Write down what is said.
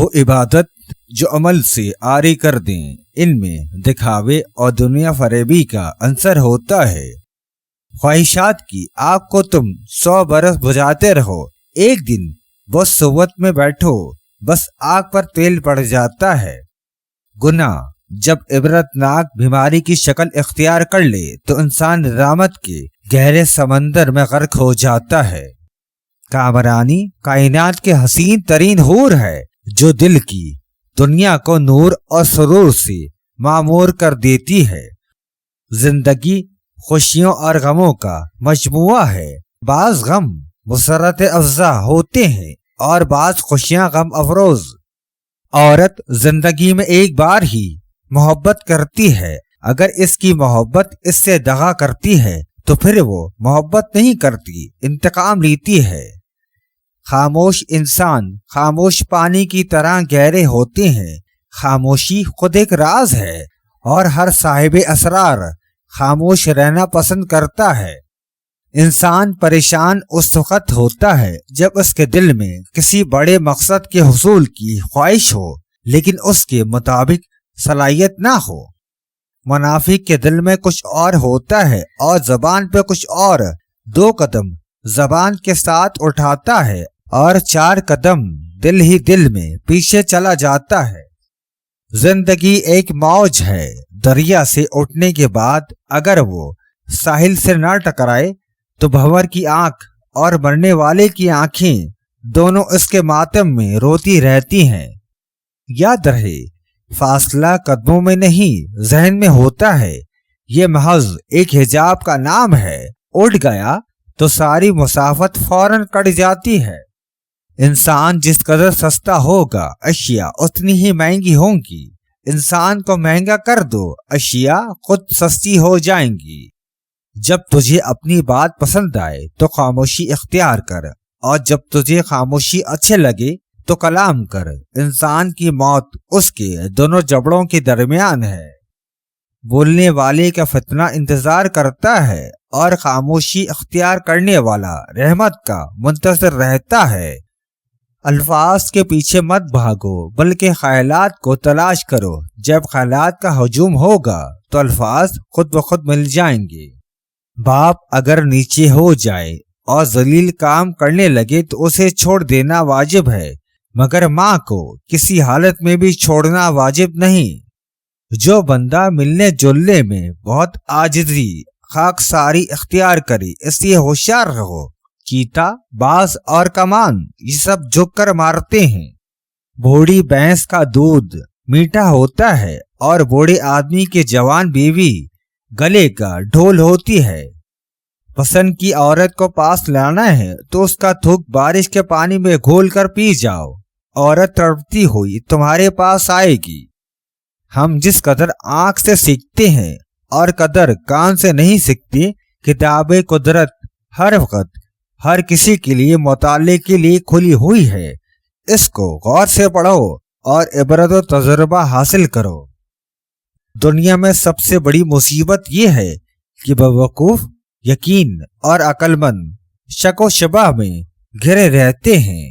وہ عبادت جو عمل سے عاری کر دیں، ان میں دکھاوے اور دنیا فریبی کا عنصر ہوتا ہے۔ خواہشات کی آگ کو تم 100 برس بجھاتے رہو، ایک دن وہ صوت میں بیٹھو، بس آگ پر تیل پڑ جاتا ہے۔ گناہ جب عبرتناک بیماری کی شکل اختیار کر لے تو انسان ندامت کے گہرے سمندر میں غرق ہو جاتا ہے۔ کامرانی کائنات کے حسین ترین حور ہے جو دل کی دنیا کو نور اور سرور سے معمور کر دیتی ہے۔ زندگی خوشیوں اور غموں کا مجموعہ ہے، بعض غم مسرت افزا ہوتے ہیں اور بعض خوشیاں غم افروز۔ عورت زندگی میں ایک بار ہی محبت کرتی ہے، اگر اس کی محبت اس سے دغا کرتی ہے تو پھر وہ محبت نہیں کرتی، انتقام لیتی ہے۔ خاموش انسان خاموش پانی کی طرح گہرے ہوتے ہیں، خاموشی خود ایک راز ہے اور ہر صاحب اسرار خاموش رہنا پسند کرتا ہے۔ انسان پریشان اس وقت ہوتا ہے جب اس کے دل میں کسی بڑے مقصد کے حصول کی خواہش ہو لیکن اس کے مطابق صلاحیت نہ ہو۔ منافق کے دل میں کچھ اور ہوتا ہے اور زبان پہ کچھ اور، 2 قدم زبان کے ساتھ اٹھاتا ہے اور 4 قدم دل ہی دل میں پیچھے چلا جاتا ہے۔ زندگی ایک موج ہے، دریا سے اٹھنے کے بعد اگر وہ ساحل سے نہ ٹکرائے تو بھنور کی آنکھ اور مرنے والے کی آنکھیں دونوں اس کے ماتم میں روتی رہتی ہیں۔ یاد رہے، فاصلہ قدموں میں نہیں ذہن میں ہوتا ہے، یہ محض ایک حجاب کا نام ہے، اٹھ گیا تو ساری مسافت فوراً کٹ جاتی ہے۔ انسان جس قدر سستا ہوگا اشیاء اتنی ہی مہنگی ہوں گی، انسان کو مہنگا کر دو اشیاء خود سستی ہو جائیں گی۔ جب تجھے اپنی بات پسند آئے تو خاموشی اختیار کر، اور جب تجھے خاموشی اچھے لگے تو کلام کر۔ انسان کی موت اس کے دونوں جبڑوں کے درمیان ہے۔ بولنے والے کا فتنہ انتظار کرتا ہے اور خاموشی اختیار کرنے والا رحمت کا منتظر رہتا ہے۔ الفاظ کے پیچھے مت بھاگو بلکہ خیالات کو تلاش کرو، جب خیالات کا ہجوم ہوگا تو الفاظ خود بخود مل جائیں گے۔ باپ اگر نیچے ہو جائے اور ذلیل کام کرنے لگے تو اسے چھوڑ دینا واجب ہے، مگر ماں کو کسی حالت میں بھی چھوڑنا واجب نہیں۔ جو بندہ ملنے جلنے میں بہت عاجزی خاکساری اختیار کرے اس لیے ہوشیار رہو، چیتا باز اور کمان یہ سب جھک کر مارتے ہیں۔ بوڑھی بھینس کا دودھ میٹھا ہوتا ہے اور بوڑھے آدمی کے جوان بیوی گلے کا ڈھول ہوتی ہے۔ پسند کی عورت کو پاس لانا ہے تو اس کا تھوک بارش کے پانی میں گھول کر پی جاؤ، عورت تڑپتی ہوئی تمہارے پاس آئے گی۔ ہم جس قدر آنکھ سے سیکھتے ہیں اور قدر کان سے نہیں سیکھتے، کتاب قدرت ہر وقت ہر کسی کے لیے مطالعے کے لیے کھلی ہوئی ہے، اس کو غور سے پڑھو اور عبرت و تجربہ حاصل کرو۔ دنیا میں سب سے بڑی مصیبت یہ ہے کہ بیوقوف یقین اور عقل مند شک و شبہ میں گھرے رہتے ہیں۔